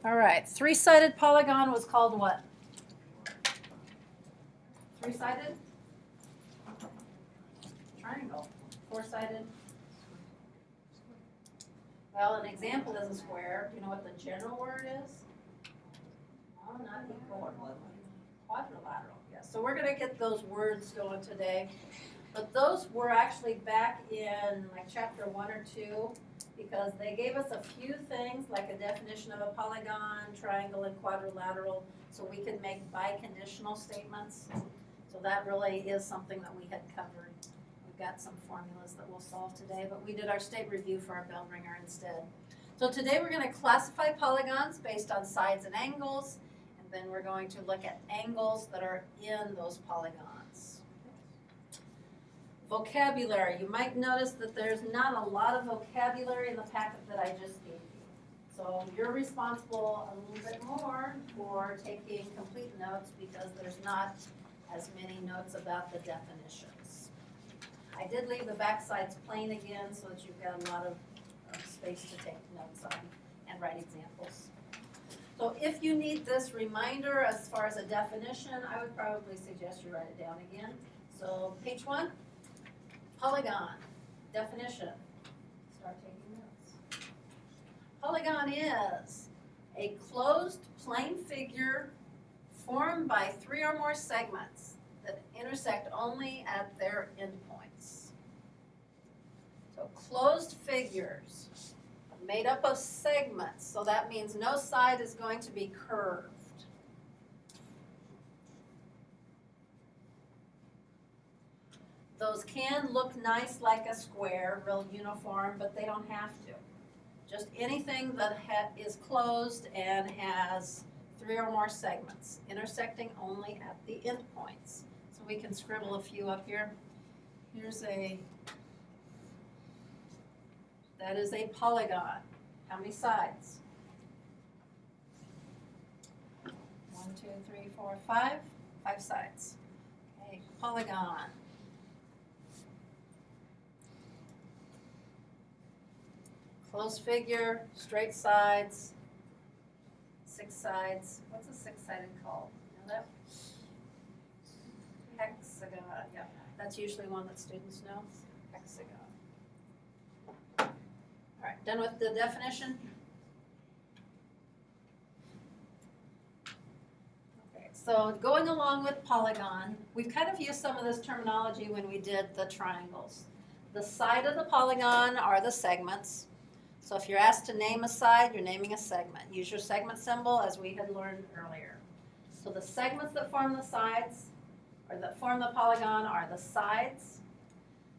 All right, three-sided polygon was called what? Three-sided? Triangle. Four-sided? Well, an example is a square. Do you know what the general word is? No, not equal. Quadrilateral, yes. So we're going to get those words going today. But those were actually back in like chapter 1 or 2 because they gave us a few things like a definition of a polygon, triangle, and quadrilateral so we can make biconditional statements. So that really is something that we had covered. We've got some formulas that we'll solve today, but we did our state review for our bell ringer instead. So today we're going to classify polygons based on sides and angles, and then we're going to look at angles that are in those polygons. Vocabulary. You might notice that there's not a lot of vocabulary in the packet that I just gave you. So you're responsible a little bit more for taking complete notes because there's not as many notes about the definitions. I did leave the back sides plain again so that you've got a lot of space to take notes on and write examples. So if you need this reminder as far as a definition, I would probably suggest you write it down again. So page 1, polygon, definition. Start taking notes. Polygon is a closed plane figure formed by 3 or more segments that intersect only at their endpoints. So closed figures made up of segments, so that means no side is going to be curved. Those can look nice like a square, real uniform, but they don't have to. Just anything that is closed and has 3 or more segments, intersecting only at the endpoints. So we can scribble a few up here. That is a polygon. How many sides? 1, 2, 3, 4, 5. 5 sides. Okay, polygon. Closed figure, straight sides, 6 sides. What's a 6-sided called? You know that? Hexagon. Yeah, that's usually one that students know. Hexagon. All right, done with the definition? Okay, so going along with polygon, we've kind of used some of this terminology when we did the triangles. The side of the polygon are the segments. So if you're asked to name a side, you're naming a segment. Use your segment symbol as we had learned earlier. So the segments that form the sides, or that form the polygon, are the sides.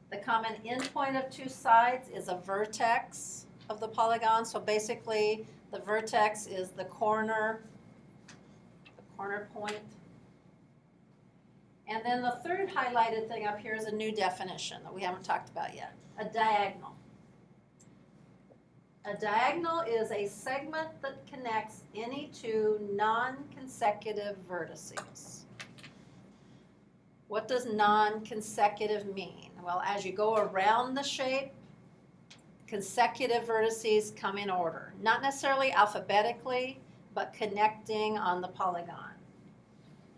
The common endpoint of 2 sides is a vertex of the polygon. So basically, the vertex is the corner point. And then the third highlighted thing up here is a new definition that we haven't talked about yet, a diagonal. A diagonal is a segment that connects any 2 non-consecutive vertices. What does non-consecutive mean? Well, as you go around the shape, consecutive vertices come in order. Not necessarily alphabetically, but connecting on the polygon.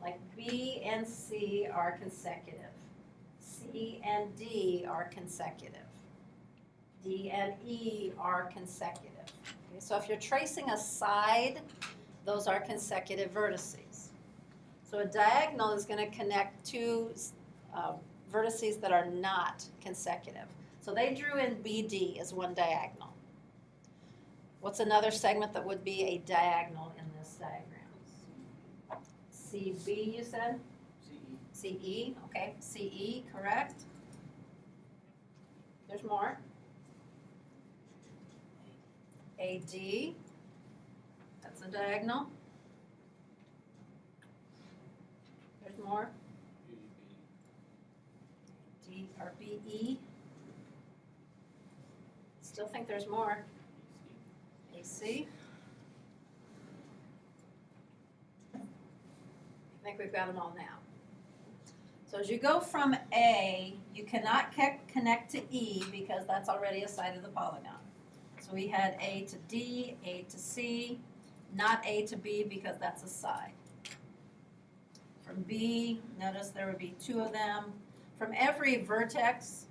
Like B and C are consecutive. C and D are consecutive. D and E are consecutive. Okay, so if you're tracing a side, those are consecutive vertices. So a diagonal is going to connect 2 vertices that are not consecutive. So they drew in BD as one diagonal. What's another segment that would be a diagonal in this diagram? CB, you said? CE. CE, okay. CE, correct. There's more. AD, that's a diagonal. There's more. D or BE. Still think there's more. AC. I think we've got them all now. So as you go from A, you cannot connect to E because that's already a side of the polygon. So we had A to D, A to C, not A to B because that's a side. From B, notice there would be 2 of them. From every vertex,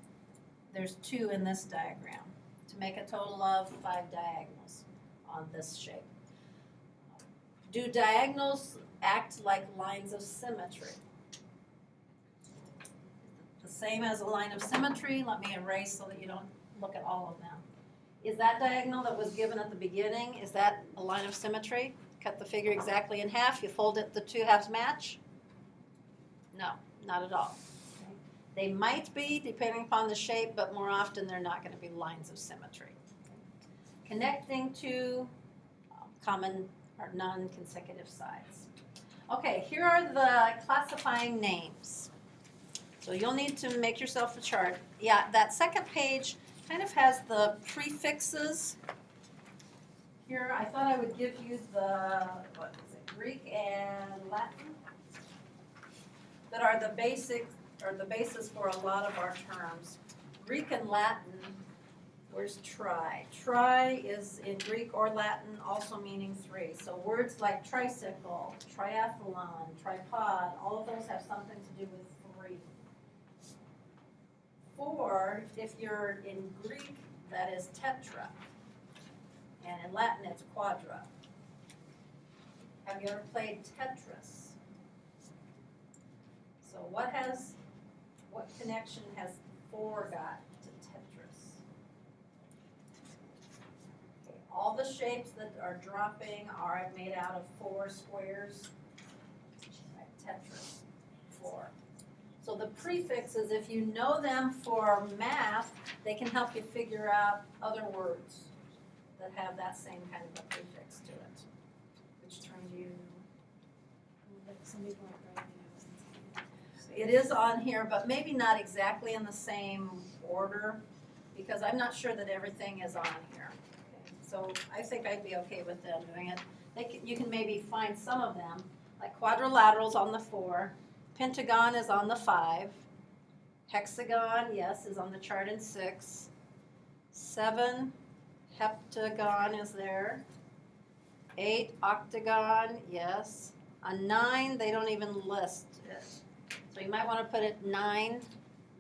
there's 2 in this diagram to make a total of 5 diagonals on this shape. Do diagonals act like lines of symmetry? The same as a line of symmetry. Let me erase so that you don't look at all of them. Is that diagonal that was given at the beginning, is that a line of symmetry? Cut the figure exactly in half, you fold it, the 2 halves match? No, not at all. Okay. They might be, depending upon the shape, but more often they're not going to be lines of symmetry. Connecting to common or non-consecutive sides. Okay, here are the classifying names. So you'll need to make yourself a chart. Yeah, that second page kind of has the prefixes. Here, I thought I would give you the, what is it, Greek and Latin, that are the basic, or the basis for a lot of our terms. Greek and Latin, where's tri? Tri is in Greek or Latin also meaning 3. So words like tricycle, triathlon, tripod, all of those have something to do with 3. 4, if you're in Greek, that is tetra. And in Latin, it's quadra. Have you ever played Tetris? So what connection has 4 got to Tetris? Okay, all the shapes that are dropping are made out of 4 squares. Right, Tetris, 4. So the prefixes, if you know them for math, they can help you figure out other words that have that same kind of a prefix to it. Which turn you? Some people are writing It is on here, but maybe not exactly in the same order, because I'm not sure that everything is on here. Okay, so I think I'd be okay with them doing it. You can maybe find some of them, like quadrilaterals on the 4, pentagon is on the 5, hexagon, yes, is on the chart in 6, 7, heptagon is there, 8, octagon, yes, a 9, they don't even list it. So you might want to put it 9,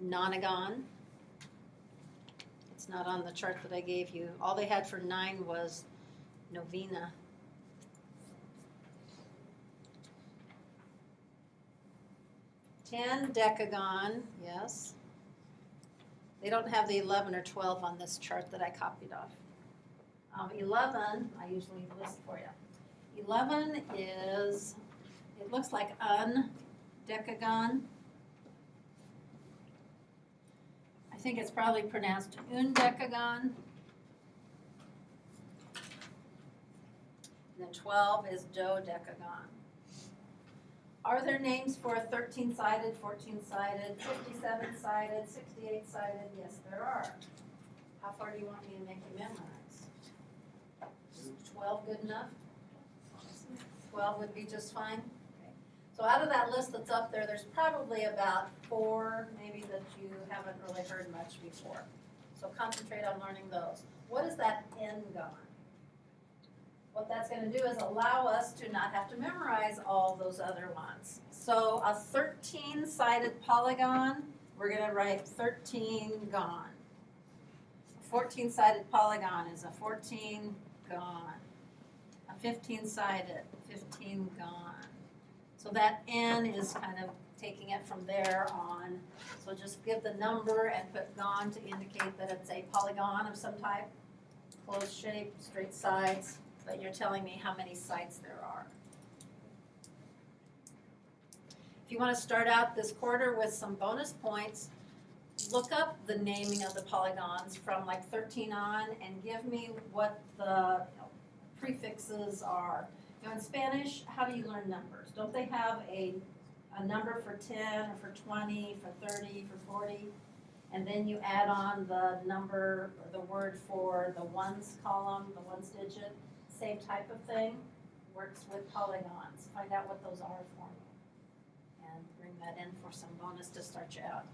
nonagon. It's not on the chart that I gave you. All they had for 9 was novena. Ten, decagon, yes. They don't have the 11 or 12 on this chart that I copied off. 11, I usually list for you. 11 is, it looks like undecagon. I think it's probably pronounced undecagon. And then 12 is dodecagon. Are there names for 13-sided, 14-sided, 57-sided, 68-sided? Yes, there are. How far do you want me to make you memorize? Is 12 good enough? 12 would be just fine? Okay. So out of that list that's up there, there's probably about 4 maybe that you haven't really heard much before. So concentrate on learning those. What is that n-gon? What that's going to do is allow us to not have to memorize all those other ones. So a 13-sided polygon, we're going to write 13-gon. A 14-sided polygon is a 14-gon. A 15-sided, 15-gon. So that n is kind of taking it from there on. So just give the number and put gon to indicate that it's a polygon of some type, closed shape, straight sides. But you're telling me how many sides there are. If you want to start out this quarter with some bonus points, look up the naming of the polygons from like 13 on and give me what the prefixes are. In Spanish, how do you learn numbers? Don't they have a number for 10 or for 20, for 30, for 40? And then you add on the number or the word for the ones column, the ones digit. Same type of thing, works with polygons. Find out what those are for me and bring that in for some bonus to start you out.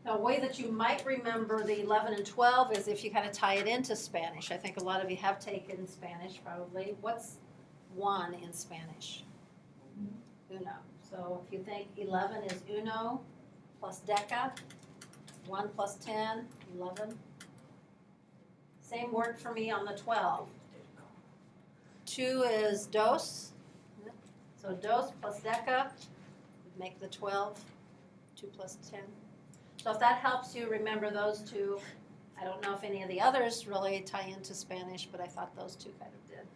Now, a way that you might remember the 11 and 12 is if you kind of tie it into Spanish. I think a lot of you have taken Spanish probably. What's 1 in Spanish? Uno. So if you think 11 is uno plus deca, 1 plus 10, 11. Same word for me on the 12. 2 is dos. So dos plus deca would make the 12. 2 plus 10. So if that helps you remember those two, I don't know if any of the others really tie into Spanish, but I thought those two kind of did.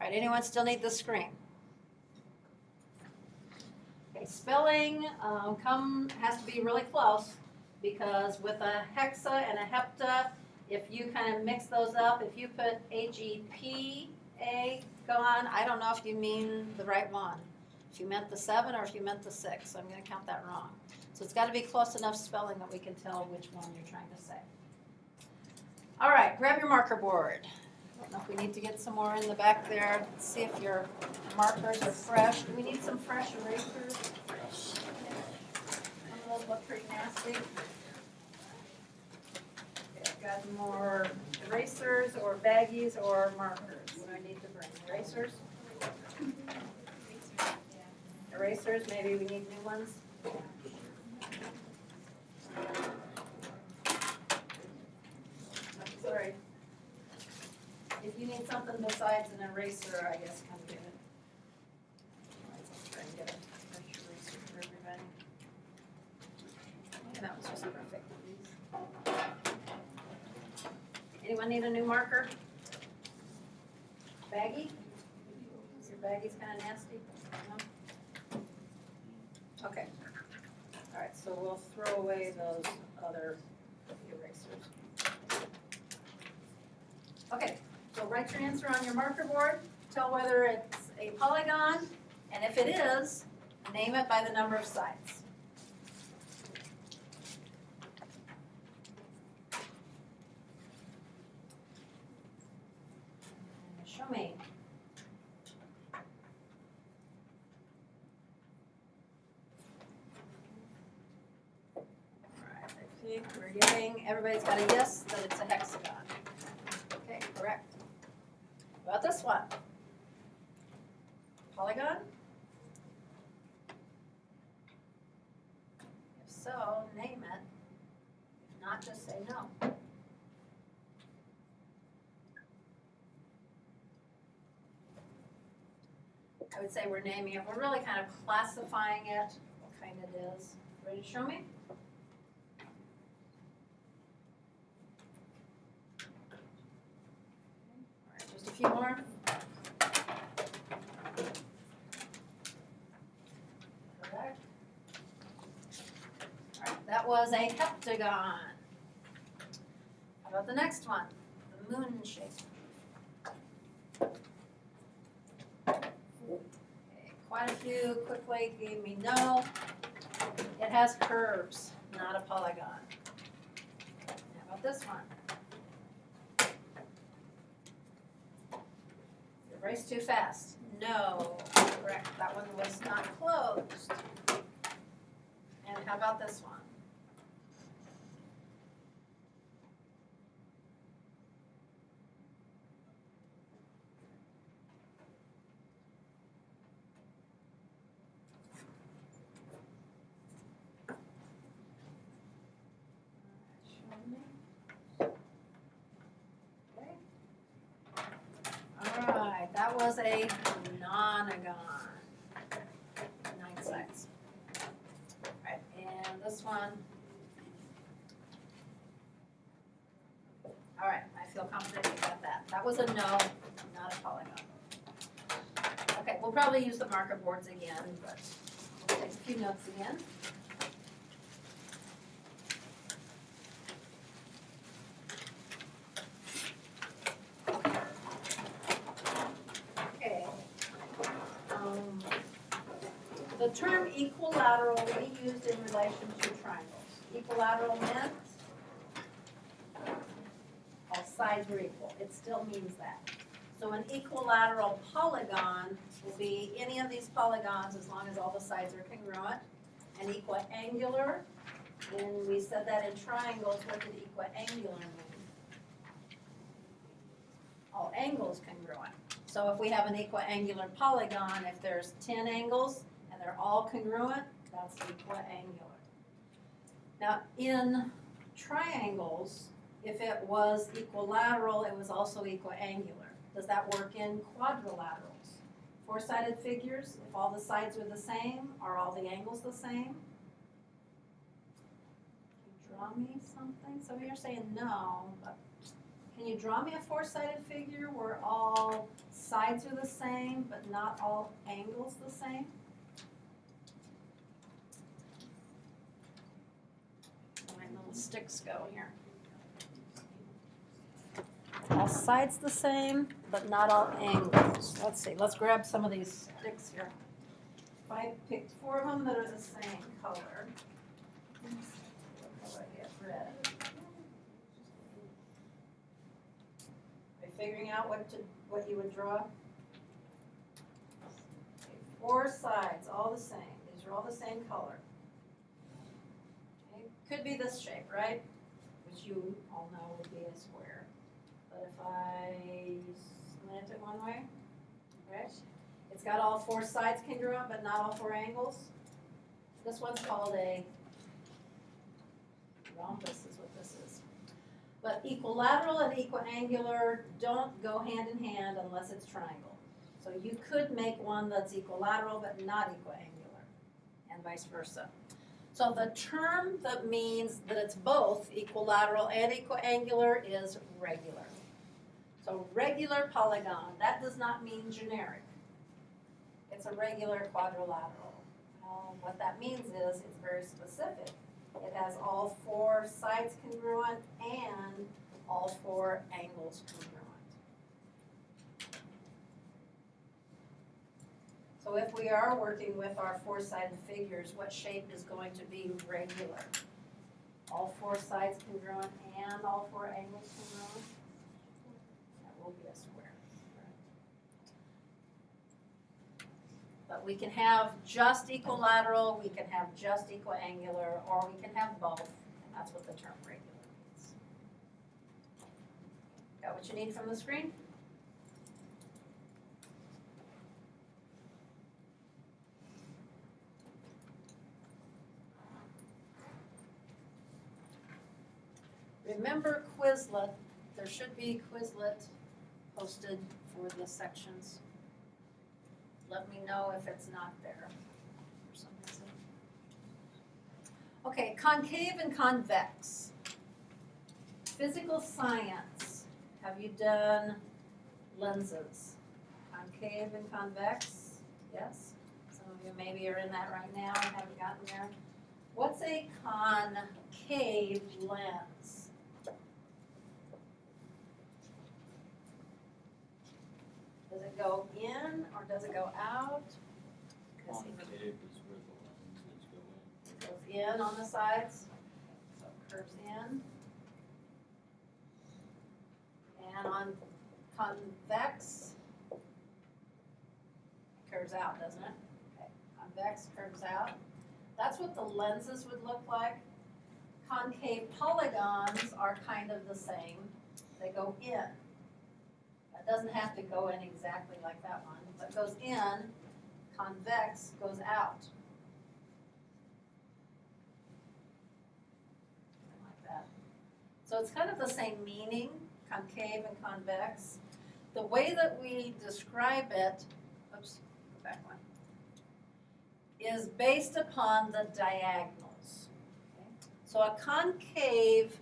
All right, anyone still need the screen? Okay, spelling has to be really close because with a hexa and a hepta, if you kind of mix those up, if you put AGPA on, I don't know if you mean the right one. If you meant the 7 or if you meant the 6, so I'm going to count that wrong. So it's got to be close enough spelling that we can tell which one you're trying to say. All right, grab your marker board. I don't know if we need to get some more in the back there. Let's see if your markers are fresh. Do we need some fresh erasers? Some of those look pretty nasty. Okay, I've got more erasers or baggies or markers. What do I need to bring? Erasers? Erasers, maybe we need new ones. Sorry. If you need something besides an eraser, I guess come get it. Let's try and get a fresh eraser for everybody. Yeah, that was just perfect. Anyone need a new marker? Baggie? Your baggie's kind of nasty? No? Okay. All right, so we'll throw away those other erasers. Okay, so write your answer on your marker board. Tell whether it's a polygon, and if it is, name it by the number of sides. Show me. I think we're getting, everybody's got a yes that it's a hexagon. Okay, correct. What about this one? Polygon? If so, name it. If not, just say no. I would say we're naming it. We're really kind of classifying it, what kind it is. Ready to show me? Just a few more. Correct. All right, that was a heptagon. How about the next one? The moon shape. Okay, quite a few quickly gave me no. It has curves, not a polygon. How about this one? Erase too fast. No, correct. That one was not closed. And how about this one? That was a nonagon, 9 sides. Right, and this one. All right, I feel confident you got that. That was a no, not a polygon. Okay, we'll probably use the marker boards again, but we'll take a few notes again. The term equilateral we used in relation to triangles. Equilateral meant all sides were equal. It still means that. So an equilateral polygon will be any of these polygons as long as all the sides are congruent. An equiangular When we said that in triangles, what did equiangular mean? All angles congruent. So if we have an equiangular polygon, if there's 10 angles and they're all congruent, that's equiangular. Now in triangles, if it was equilateral, it was also equiangular. Does that work in quadrilaterals? Four-sided figures, if all the sides are the same, are all the angles the same? Can you draw me something? Some of you are saying no, but can you draw me a four-sided figure where all sides are the same, but not all angles the same? My little sticks go here. All sides the same, but not all angles. Let's see, let's grab some of these sticks here. If I picked 4 of them that are the same color, what color I get? Red. Are you figuring out what you would draw? Okay, 4 sides, all the same. These are all the same color. Okay. Could be this shape, right? Which you all know would be a square. But if I slant it one way, okay, it's got all 4 sides congruent, but not all 4 angles. This one's called a rhombus is what this is. But equilateral and equiangular don't go hand in hand unless it's triangle. So you could make one that's equilateral but not equiangular, and vice versa. So the term that means that it's both equilateral and equiangular is regular. So regular polygon, that does not mean generic. It's a regular quadrilateral. What that means is it's very specific. It has all 4 sides congruent and all 4 angles congruent. So if we are working with our 4-sided figures, what shape is going to be regular? All 4 sides congruent and all 4 angles congruent? That will be a square. But we can have just equilateral, we can have just equiangular, or we can have both, and that's what the term regular means. Got what you need from the screen? Remember Quizlet, there should be Quizlet posted for the sections. Let me know if it's not there for some reason. Okay, concave and convex. Physical science, have you done lenses? Concave and convex, yes? Some of you maybe are in that right now and haven't gotten there. What's a concave lens? Does it go in or does it go out? Concave is where the lenses go in. It goes in on the sides, so it curves in. And on convex, it curves out, doesn't it? Okay, convex curves out. That's what the lenses would look like. Concave polygons are kind of the same. They go in. It doesn't have to go in exactly like that one, but goes in, convex goes out. Like that. So it's kind of the same meaning, concave and convex. The way that we describe it, oops, go back one, is based upon the diagonals. Okay? So a concave,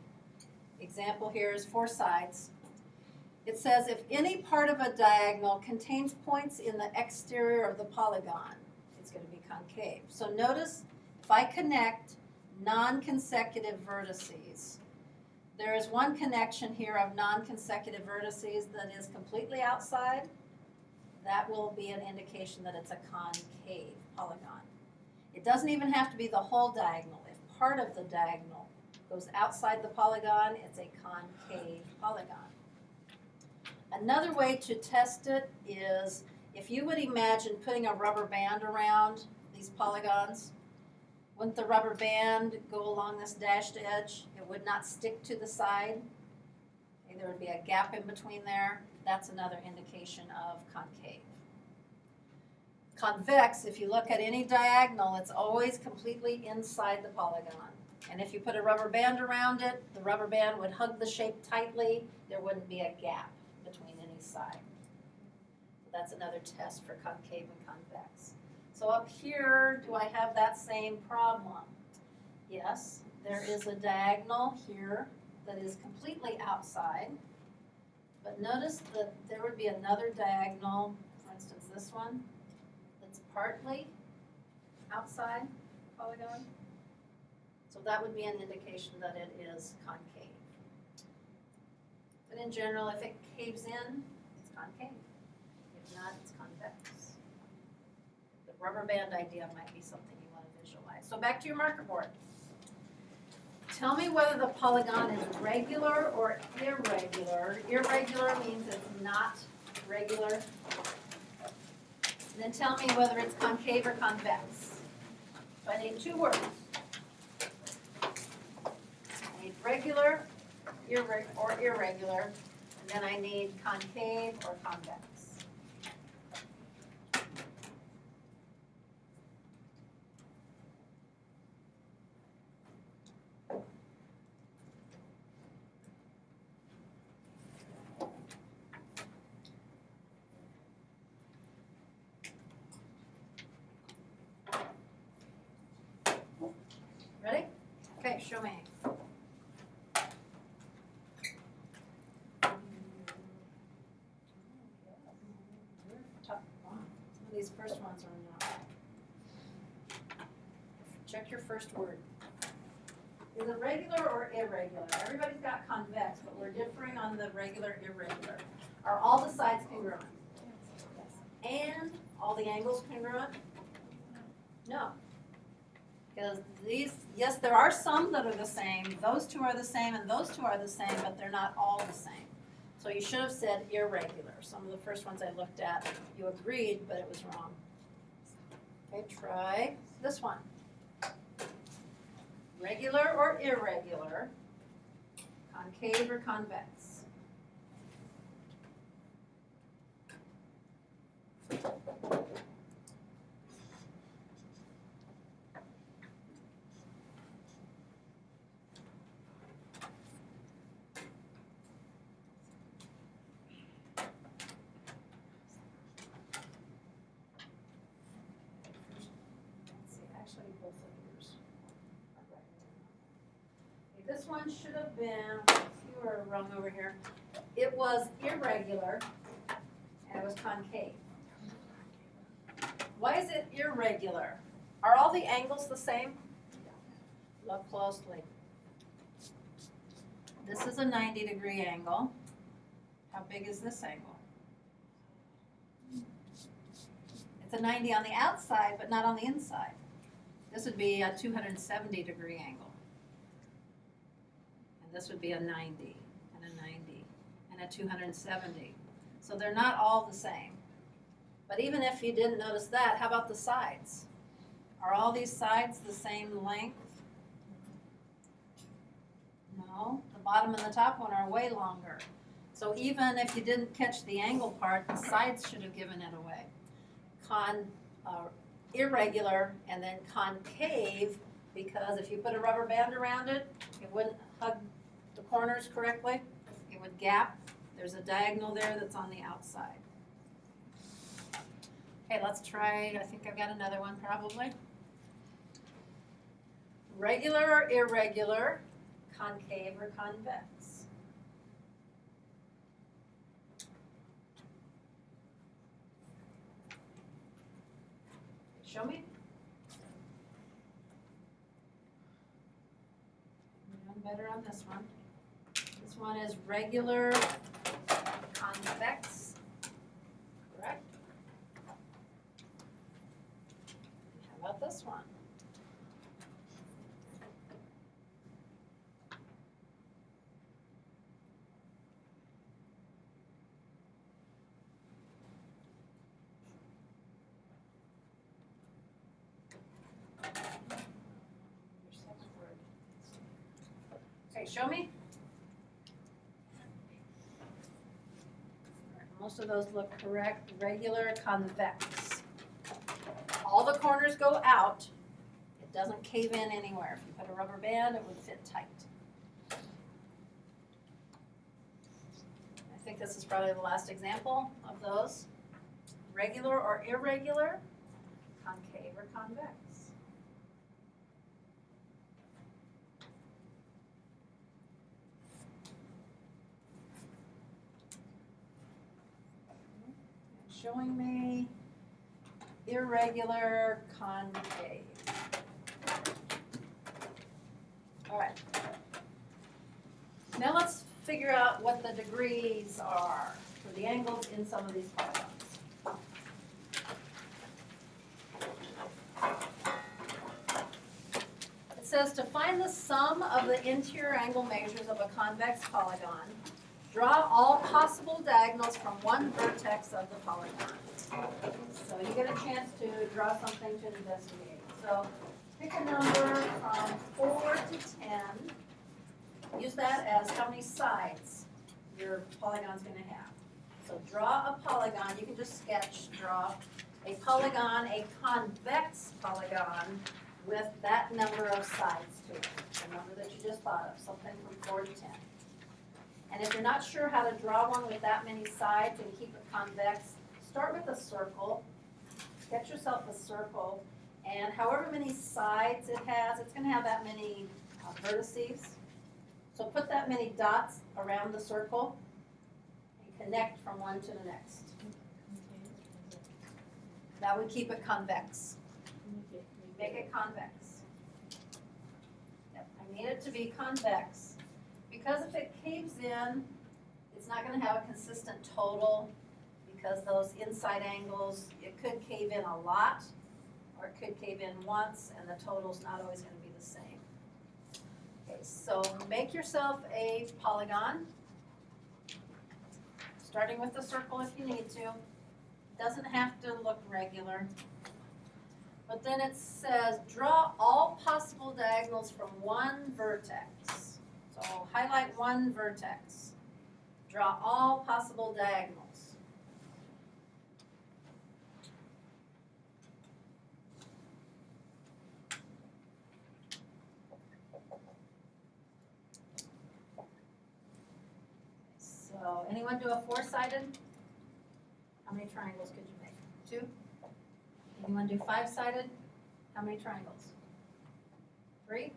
example here is 4 sides. It says if any part of a diagonal contains points in the exterior of the polygon, it's going to be concave. So notice if I connect non-consecutive vertices, there is one connection here of non-consecutive vertices that is completely outside. That will be an indication that it's a concave polygon. It doesn't even have to be the whole diagonal. If part of the diagonal goes outside the polygon, it's a concave polygon. Another way to test it is if you would imagine putting a rubber band around these polygons, Wouldn't the rubber band go along this dashed edge? It would not stick to the side. Okay, there would be a gap in between there. That's another indication of concave. Convex, if you look at any diagonal, it's always completely inside the polygon. And if you put a rubber band around it, the rubber band would hug the shape tightly. There wouldn't be a gap between any side. So that's another test for concave and convex. So up here, do I have that same problem? Yes, there is a diagonal here that is completely outside. But notice that there would be another diagonal, for instance this one, that's partly outside polygon. So that would be an indication that it is concave. But in general, if it caves in, it's concave. If not, it's convex. The rubber band idea might be something you want to visualize. So back to your marker board. Tell me whether the polygon is regular or irregular. Irregular means it's not regular. And then tell me whether it's concave or convex. So I need two words. I need regular or irregular, and then I need concave or convex. Ready? Okay, show me. Some of these first ones are not. Check your first word. Is it regular or irregular? Everybody's got convex, but we're differing on the regular, irregular. Are all the sides congruent? And all the angles congruent? No. Because these, yes, there are some that are the same. Those two are the same and those two are the same, but they're not all the same. So you should have said irregular. Some of the first ones I looked at, you agreed, but it was wrong. Okay, try this one. Regular or irregular, concave or convex? Actually, both of yours are right. Okay, this one should have been, you were wrong over here. It was irregular and it was concave. Why is it irregular? Are all the angles the same? Look closely. This is a 90-degree angle. How big is this angle? It's a 90 on the outside, but not on the inside. This would be a 270-degree angle. And this would be a 90, and a 90, and a 270. So they're not all the same. But even if you didn't notice that, how about the sides? Are all these sides the same length? No, the bottom and the top one are way longer. So even if you didn't catch the angle part, the sides should have given it away. Irregular and then concave, because if you put a rubber band around it, it wouldn't hug the corners correctly. It would gap. There's a diagonal there that's on the outside. Okay, let's try, I think I've got another one probably. Regular or irregular, concave or convex? Show me. You're doing better on this one. This one is regular, convex, correct? How about this one? show me. All right, most of those look correct. Regular, convex. All the corners go out. It doesn't cave in anywhere. If you put a rubber band, it would fit tight. I think this is probably the last example of those. Regular or irregular, concave or convex. Showing me irregular, concave. All right. Now let's figure out what the degrees are for the angles in some of these polygons. It says to find the sum of the interior angle measures of a convex polygon, draw all possible diagonals from one vertex of the polygon. So you get a chance to draw something to investigate. So pick a number from 4 to 10. Use that as how many sides your polygon's going to have. So draw a polygon. You can just draw a polygon, a convex polygon with that number of sides to it. The number that you just thought of, something from 4 to 10. And if you're not sure how to draw one with that many sides and keep it convex, start with a circle. Get yourself a circle, and however many sides it has, it's going to have that many vertices. So put that many dots around the circle and connect from one to the next. That would keep it convex. Make it convex. Yep, I need it to be convex. Because if it caves in, it's not going to have a consistent total, because those inside angles, it could cave in a lot, or it could cave in once, and the total's not always going to be the same. Okay, so make yourself a polygon, starting with a circle if you need to. Doesn't have to look regular. But then it says, draw all possible diagonals from one vertex. So highlight one vertex. Draw all possible diagonals. So anyone do a 4-sided? How many triangles could you make? 2? Anyone do 5-sided? How many triangles? 3?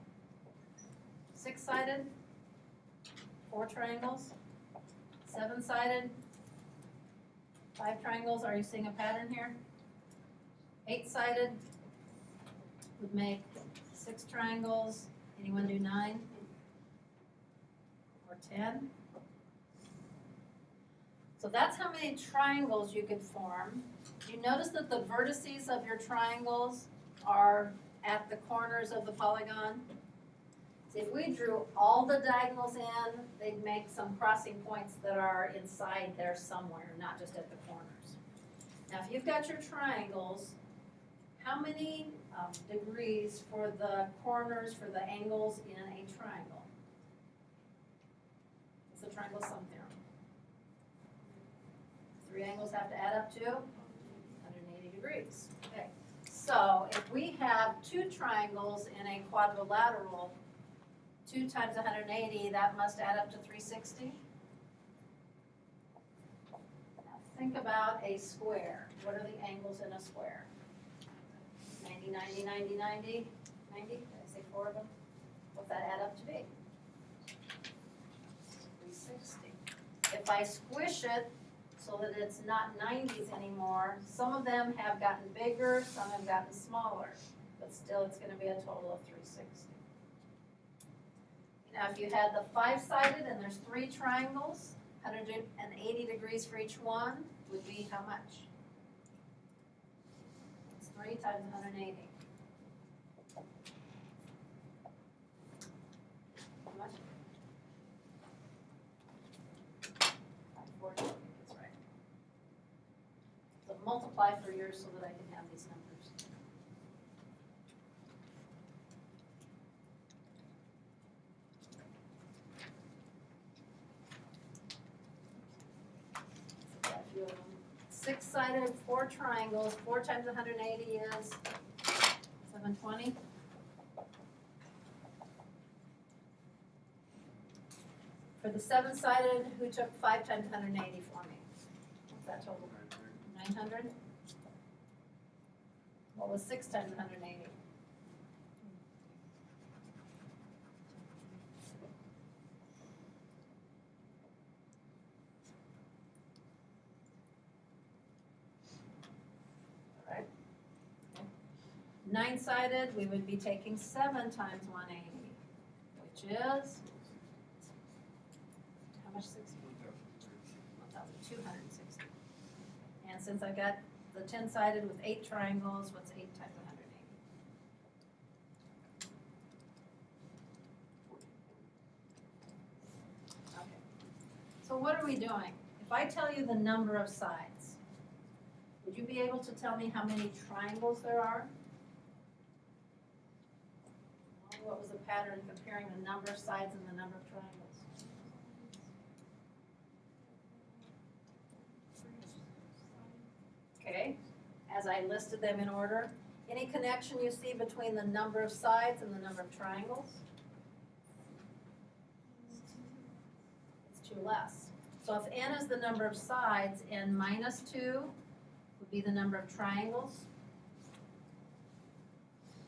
6-sided? 4 triangles? 7-sided? 5 triangles? Are you seeing a pattern here? 8-sided would make 6 triangles. Anyone do 9? Or 10? So that's how many triangles you could form. You notice that the vertices of your triangles are at the corners of the polygon. So if we drew all the diagonals in, they'd make some crossing points that are inside there somewhere, not just at the corners. Now if you've got your triangles, how many degrees for the corners, for the angles in a triangle? What's the triangle sum theorem? 3 angles have to add up to 180 degrees. Okay. So if we have 2 triangles in a quadrilateral, 2 times 180, that must add up to 360. Now think about a square. What are the angles in a square? 90, 90, 90, 90, 90. Did I say 4 of them? What's that add up to be? 360. If I squish it so that it's not 90s anymore, some of them have gotten bigger, some have gotten smaller, but still it's going to be a total of 360. Now if you had the 5-sided and there's 3 triangles, 180 degrees for each one would be how much? It's 3 times 180. How much? 540, I think it's right. So multiply for yours so that I can have these numbers. 6-sided, 4 triangles, 4 times 180 is 720. For the 7-sided, who took 5 times 180 for me? What's that total? 900? What was 6 times 180? All right. 9-sided, we would be taking 7 times 180, which is, how much 60? 1,260. And since I've got the 10-sided with 8 triangles, what's 8 times 180? Okay. So what are we doing? If I tell you the number of sides, would you be able to tell me how many triangles there are? What was the pattern comparing the number of sides and the number of triangles? Okay, as I listed them in order, any connection you see between the number of sides and the number of triangles? It's 2 less. So if n is the number of sides, n minus 2 would be the number of triangles.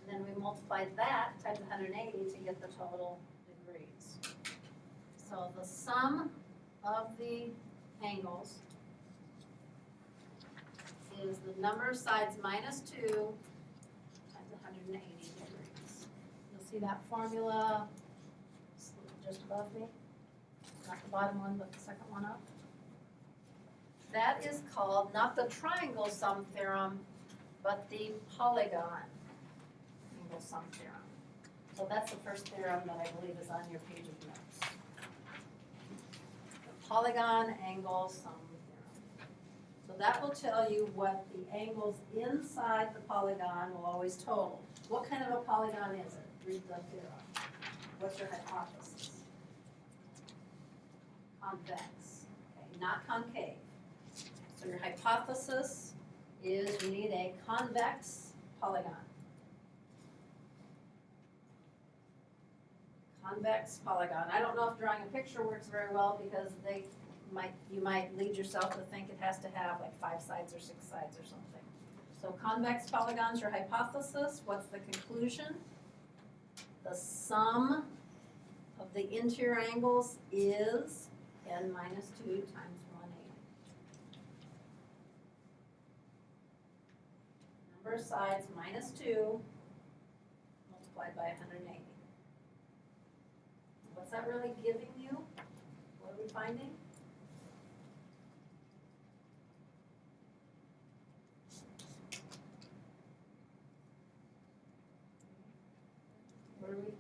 And then we multiply that times 180 to get the total degrees. So the sum of the angles is the number of sides minus 2 times 180 degrees. You'll see that formula just above me. Not the bottom one, but the second one up. That is called not the triangle sum theorem, but the polygon angle sum theorem. So that's the first theorem that I believe is on your page of notes. The polygon angle sum theorem. So that will tell you what the angles inside the polygon will always total. What kind of a polygon is it? Read the theorem. What's your hypothesis? Convex, okay, not concave. So your hypothesis is you need a convex polygon. Convex polygon. I don't know if drawing a picture works very well because you might lead yourself to think it has to have like 5 sides or 6 sides or something. So convex polygon's your hypothesis. What's the conclusion? The sum of the interior angles is n minus 2 times 180. Number of sides minus 2 multiplied by 180. What's that really giving you? What are we finding?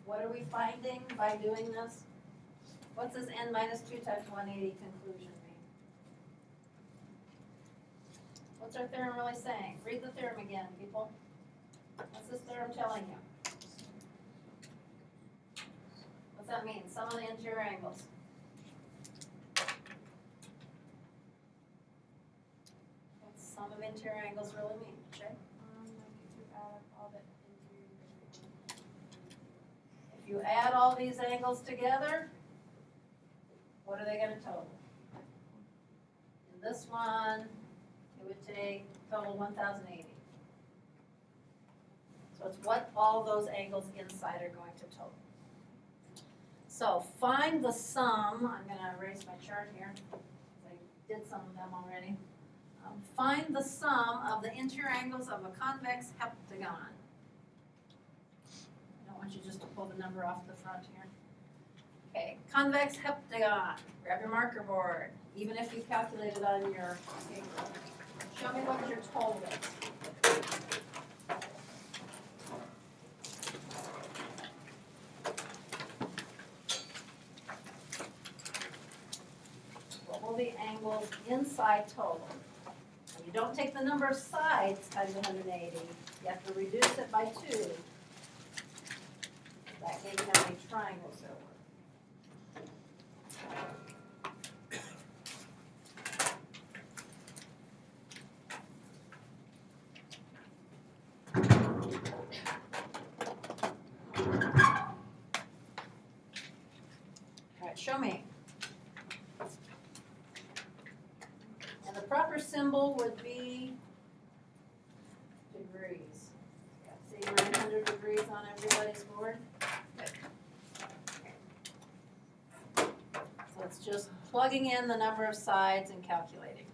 What are we finding by doing this? What's this n minus 2 times 180 conclusion mean? What's our theorem really saying? Read the theorem again, people. What's this theorem telling you? What's that mean? Sum of the interior angles. What's sum of interior angles really mean? Jay? If you add all these angles together, what are they going to total? In this one, it would take total 1,080. So it's what all those angles inside are going to total. So find the sum. I'm going to erase my chart here. I did some of them already. Find the sum of the interior angles of a convex heptagon. I don't want you just to pull the number off the front here. Okay, convex heptagon. Grab your marker board, even if you calculate it on your paper. Show me what your total is. What will the angles inside total? And you don't take the number of sides times 180. You have to reduce it by 2. That gave you how many triangles there were. show me. And the proper symbol would be degrees. Yeah, see 900 degrees on everybody's board? So it's just plugging in the number of sides and calculating.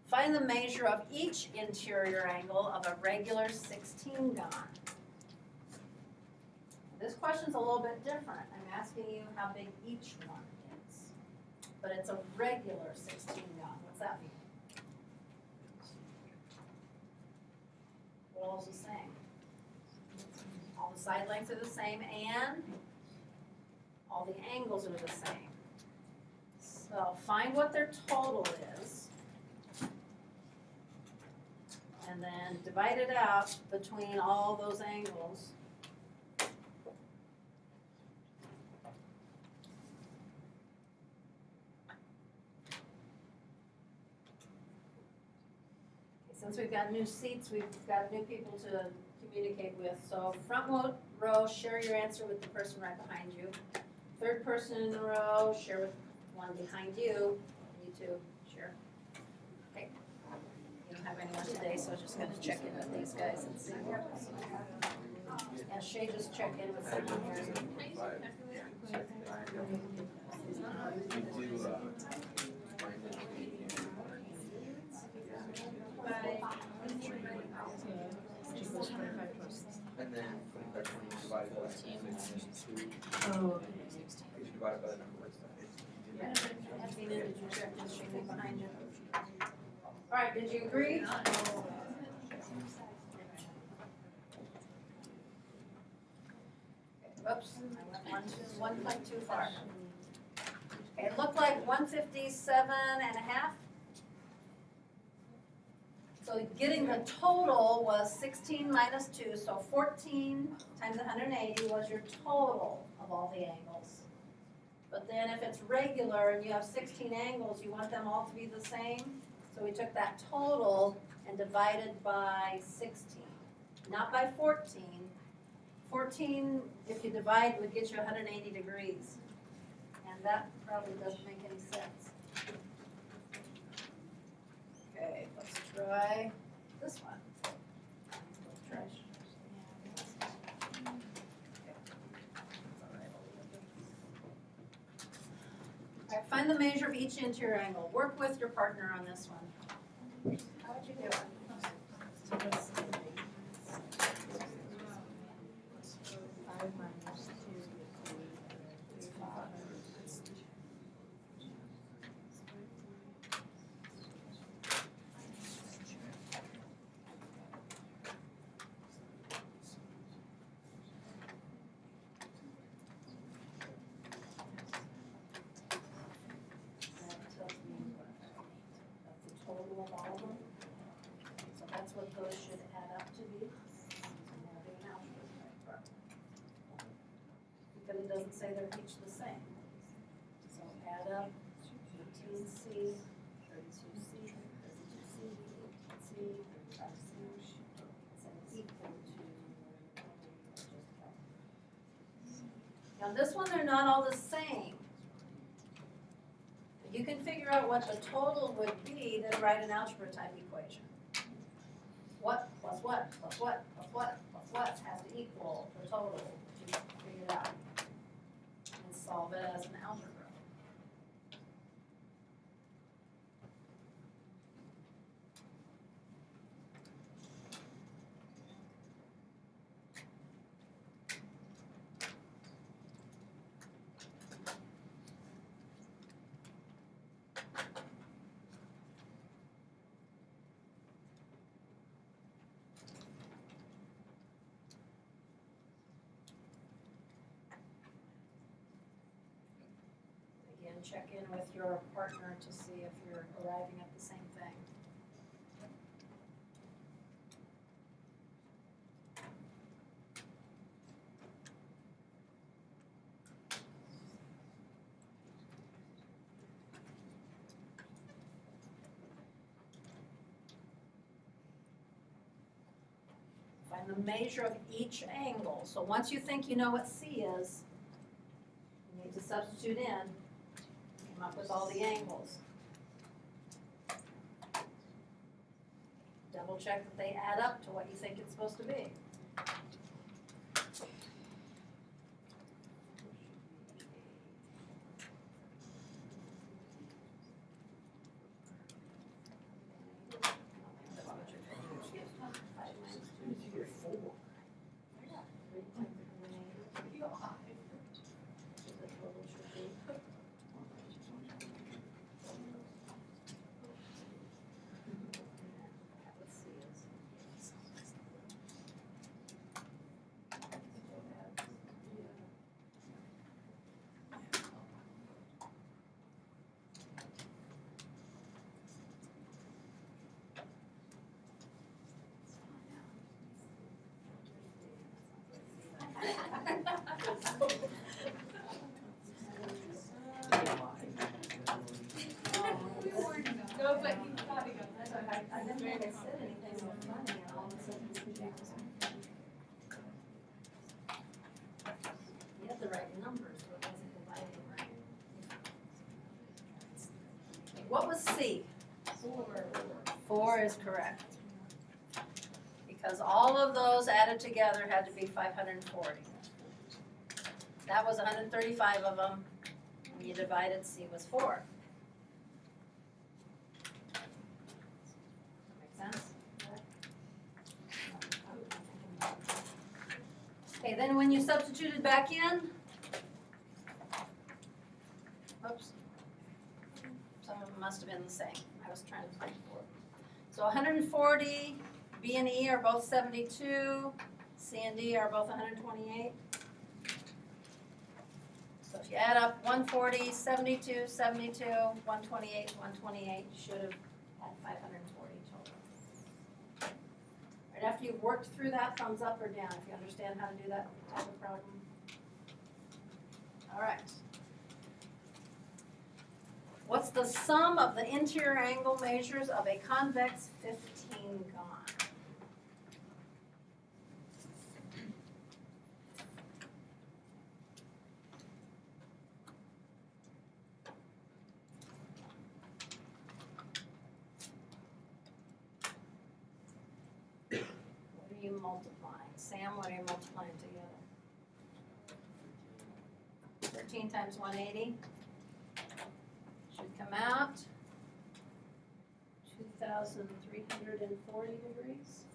Find the measure of each interior angle of a regular 16-gon. This question's a little bit different. I'm asking you how big each one is. But it's a regular 16-gon. What's that mean? What else is the same? All the side lengths are the same and all the angles are the same. So find what their total is. And then divide it out between all those angles. Since we've got new seats, we've got new people to communicate with. So front row, share your answer with the person right behind you. Third person in the row, share with one behind you. You two, share. Okay. You don't have anyone today, so just gonna check in with these guys and see. Yeah, Shay, just check in with someone here. And then 25 divided by 16 is 2. Oh. If you divide it by the number, it's Yeah, Athena, did you check with Shay behind you? All right, did you agree? Oops, I went one click too far. Okay, it looked like 157.5. So getting the total was 16 minus 2, so 14 times 180 was your total of all the angles. But then if it's regular and you have 16 angles, you want them all to be the same. So we took that total and divided by 16, not by 14. 14, if you divide, would get you 180 degrees. And that probably doesn't make any sense. Okay, let's try this one. Let's try. All right, find the measure of each interior angle. Work with your partner on this one. How would you do it? So that's 5 minus 2 is 5. That tells me what that's the total of all of them. So that's what those should add up to be. And now do an algebra. Because it doesn't say they're each the same. So add up 18C, 32C, 32C, 18C, 35C, it's equal to. Now this one, they're not all the same. You can figure out what the total would be, then write an algebra type equation. What plus what plus what plus what plus what has to equal the total to figure it out. And solve it as an algebra. Again, check in with your partner to see if you're arriving at the same thing. Find the measure of each angle. So once you think you know what C is, you need to substitute in, came up with all the angles. Double check that they add up to what you think it's supposed to be. No, but he thought he got I didn't think I said anything funny, and all of a sudden he was. You had the right numbers, but it wasn't dividing right. What was C? 4. 4 is correct. Because all of those added together had to be 540. That was 135 of them. When you divided, C was 4. Make sense? Okay, then when you substituted back in, oops, some of them must have been the same. I was trying to find 4. So 140, B and E are both 72, C and D are both 128. So if you add up 140, 72, 72, 128, 128, you should have had 540 total. Right after you've worked through that, thumbs up or down if you understand how to do that type of problem. All right. What's the sum of the interior angle measures of a convex 15-gon? What are you multiplying? Sam, what are you multiplying together? 13 times 180 should come out 2,340 degrees.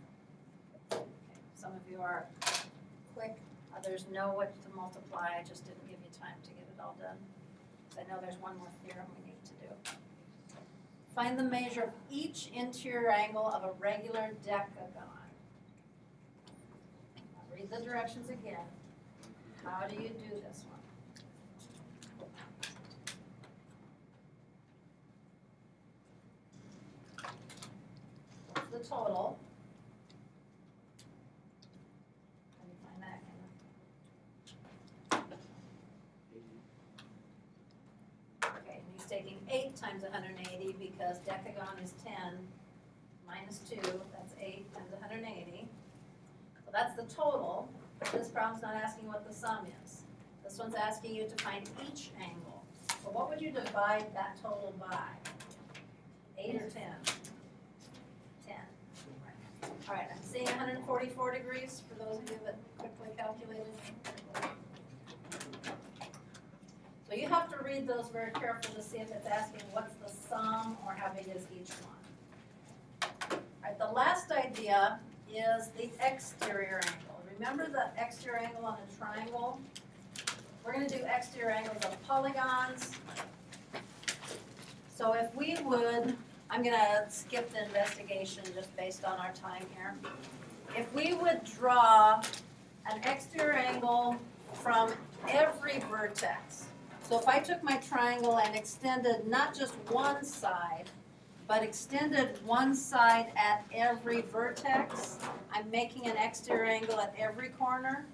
Okay, some of you are quick, others know what to multiply. I just didn't give you time to get it all done. Because I know there's one more theorem we need to do. Find the measure of each interior angle of a regular decagon. Now read the directions again. How do you do this one? What's the total? How do you find that, Kenneth? Okay, and he's taking 8 times 180 because decagon is 10 minus 2, that's 8 times 180. So that's the total. This problem's not asking what the sum is. This one's asking you to find each angle. So what would you divide that total by? 8 or 10? 10. All right, I'm seeing 144 degrees for those of you that quickly calculated. So you have to read those very carefully to see if it's asking what's the sum or how big is each one. All right, the last idea is the exterior angle. Remember the exterior angle on a triangle? We're going to do exterior angles of polygons. So if we would, I'm going to skip the investigation just based on our time here. If we would draw an exterior angle from every vertex. So if I took my triangle and extended not just one side, but extended one side at every vertex, I'm making an exterior angle at every corner.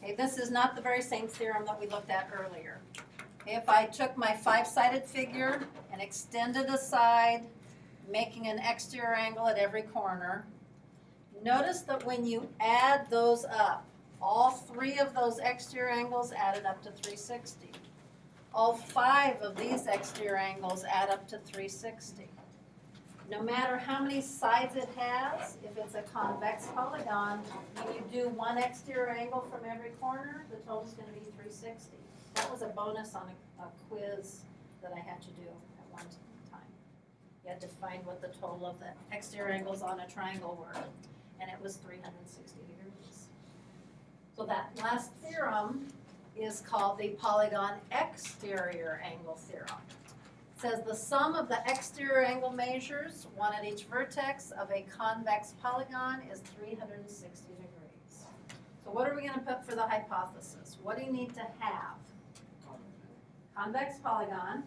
Okay, this is not the very same theorem that we looked at earlier. Okay, if I took my 5-sided figure and extended a side, making an exterior angle at every corner, notice that when you add those up, all 3 of those exterior angles added up to 360. all 5 of these exterior angles add up to 360. No matter how many sides it has, if it's a convex polygon, when you do one exterior angle from every corner, the total's gonna be 360. That was a bonus on a quiz that I had to do at one time. You had to find what the total of the exterior angles on a triangle were, and it was 360 degrees. So that last theorem is called the polygon exterior angle theorem. It says the sum of the exterior angle measures, one at each vertex of a convex polygon, is 360 degrees. So what are we going to put for the hypothesis? What do you need to have? Convex polygon.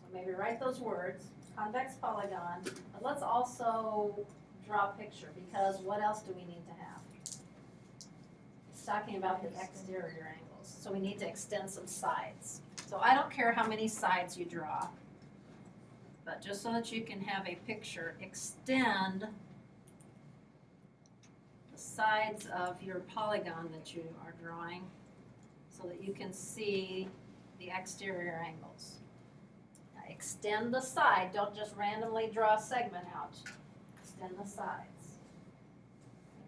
So maybe write those words, convex polygon. But let's also draw a picture, because what else do we need to have? It's talking about the exterior angles, so we need to extend some sides. So I don't care how many sides you draw, but just so that you can have a picture, extend the sides of your polygon that you are drawing so that you can see the exterior angles. Now extend the side, don't just randomly draw a segment out. Extend the sides.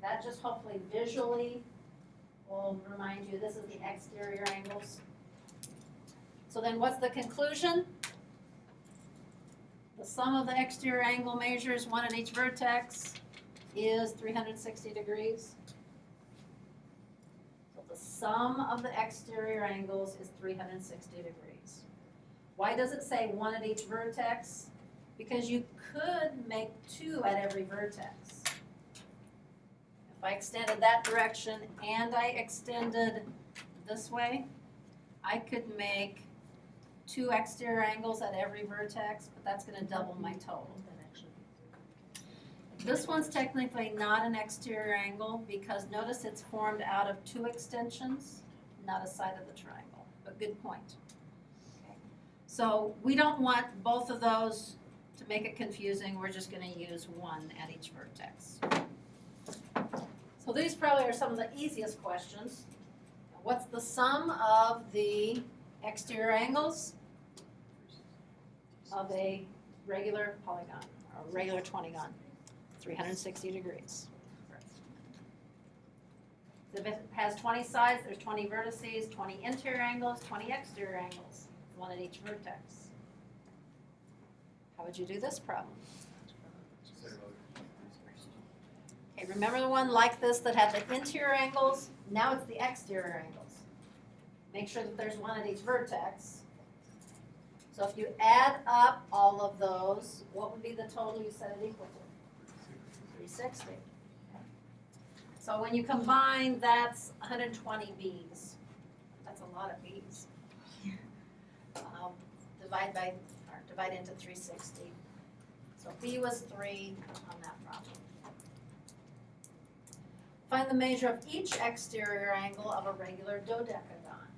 That just hopefully visually will remind you this is the exterior angles. So then what's the conclusion? The sum of the exterior angle measures, one at each vertex, is 360 degrees. So the sum of the exterior angles is 360 degrees. Why does it say one at each vertex? Because you could make 2 at every vertex. If I extended that direction and I extended this way, I could make 2 exterior angles at every vertex, but that's going to double my total. This one's technically not an exterior angle because notice it's formed out of 2 extensions, not a side of the triangle, but good point. Okay. So we don't want both of those to make it confusing. We're just going to use 1 at each vertex. So these probably are some of the easiest questions. What's the sum of the exterior angles of a regular polygon, or a regular 20gon? 360 degrees. If it has 20 sides, there's 20 vertices, 20 interior angles, 20 exterior angles, 1 at each vertex. How would you do this problem? Okay, remember the one like this that had the interior angles? Now it's the exterior angles. Make sure that there's 1 at each vertex. So if you add up all of those, what would be the total you set it equal to? 360. So when you combine, that's 120 B's. That's a lot of B's. Divide into 360. So B was 3 on that problem. Find the measure of each exterior angle of a regular dodecagon.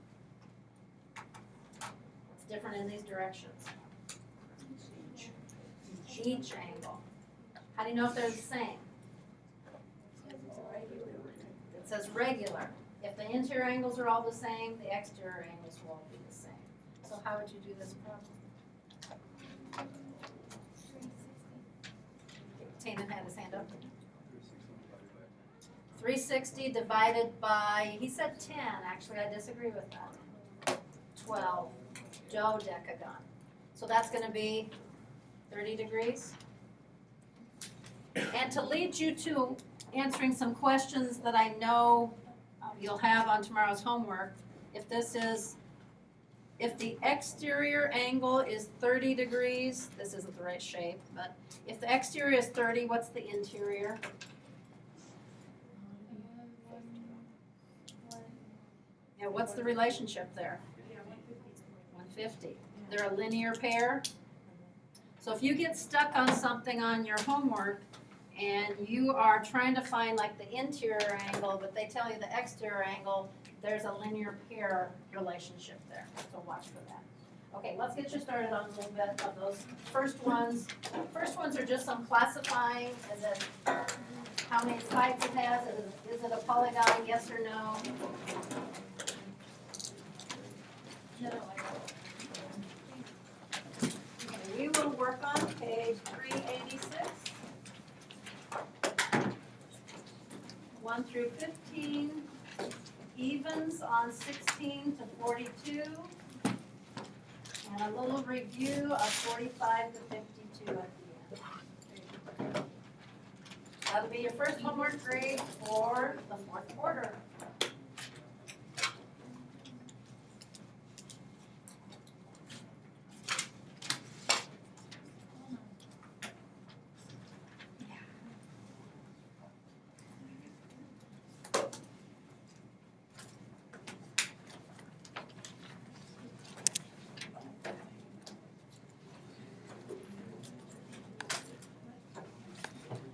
What's different in these directions? Each angle. How do you know if they're the same? It says regular. If the interior angles are all the same, the exterior angles will all be the same. So how would you do this problem? Tannen had his hand up. 360 divided by, he said 10. Actually, I disagree with that. 12. Dodecagon. So that's going to be 30 degrees. And to lead you to answering some questions that I know you'll have on tomorrow's homework, if the exterior angle is 30 degrees, this isn't the right shape, but if the exterior is 30, what's the interior? Yeah, what's the relationship there? 150. They're a linear pair. So if you get stuck on something on your homework and you are trying to find like the interior angle, but they tell you the exterior angle, there's a linear pair relationship there. So watch for that. Okay, let's get you started on a little bit of those first ones. First ones are just some classifying. Is it how many sides it has? Is it a polygon, yes or no? through 15, evens on 16 to 42, and a little review of 45 to 52 at the end. That'll be your first homework grade for the fourth quarter.